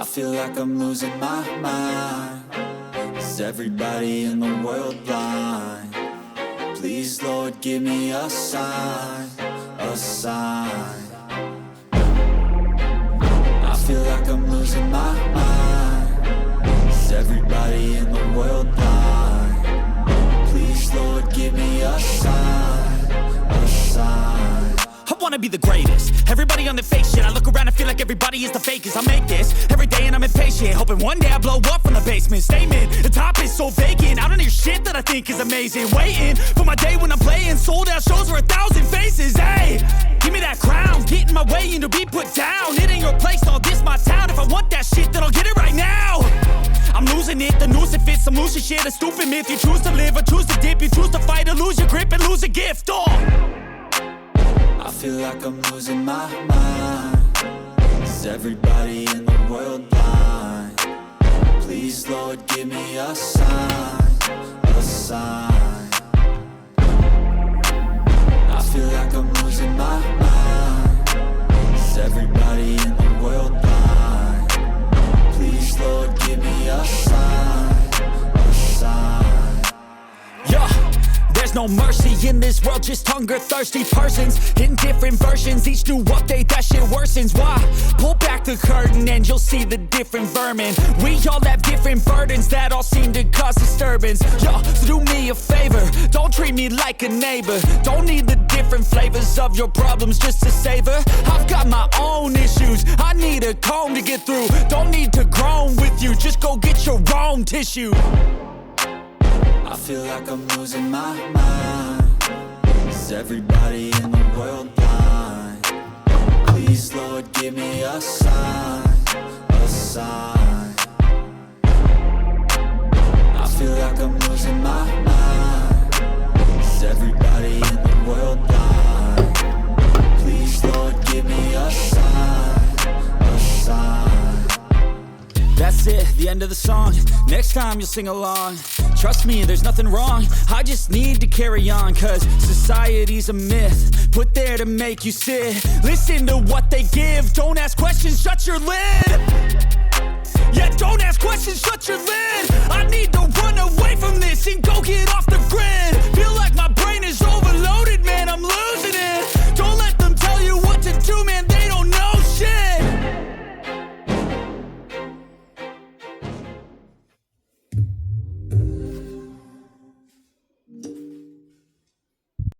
I feel like I'm losing my mind. Is everybody in the world blind? Please, Lord, give me a sign, a sign. I feel like I'm losing my mind. Is everybody in the world blind? Please, Lord, give me a sign, a sign. I wanna be the greatest. Everybody on the fake shit. I look around and feel like everybody is the fakest. I make this every day and I'm impatient, hoping one day I blow up from the basement. Statement, the top is so vacant. I don't hear shit that I think is amazing. Waiting for my day when I'm playing sold out shows for 1,000 faces. Hey, give me that crown, get in my way and to be put down. It ain't your place, all this my town. If I want that shit, then I'll get it right now. I'm losing it, the noose it fits. I'm losing shit, a stupid myth. You choose to live or choose to dip. You choose to fight or lose your grip and lose a gift. I feel like I'm losing my mind. Is everybody in the world blind? Please, Lord, give me a sign, a sign. I feel like I'm losing my mind. Is everybody in the world blind? Please, Lord, give me a sign, a sign. Yeah. There's no mercy in this world, just hunger-thirsty persons in different versions. Each new update, that shit worsens. Why? Pull back the curtain and you'll see the different vermin. We all have different burdens that all seem to cause disturbance. Yo, so do me a favor, don't treat me like a neighbor. Don't need the different flavors of your problems just to savor. I've got my own issues, I need a comb to get through. Don't need to groan with you, just go get your own tissue. I feel like I'm losing my mind. Is everybody in the world blind? Please, Lord, give me a sign, a sign. I feel like I'm losing my mind. Is everybody in the world blind? Please, Lord, give me a sign, a sign. That's it, the end of the song. Next time you'll sing along. Trust me, there's nothing wrong. I just need to carry on, cause society's a myth put there to make you sit. Listen to what they give. Don't ask questions, shut your lid. Yeah, don't ask questions, shut your lid. I need to run away from this and go get off the grid. Feel like my brain is overloaded, man, I'm losing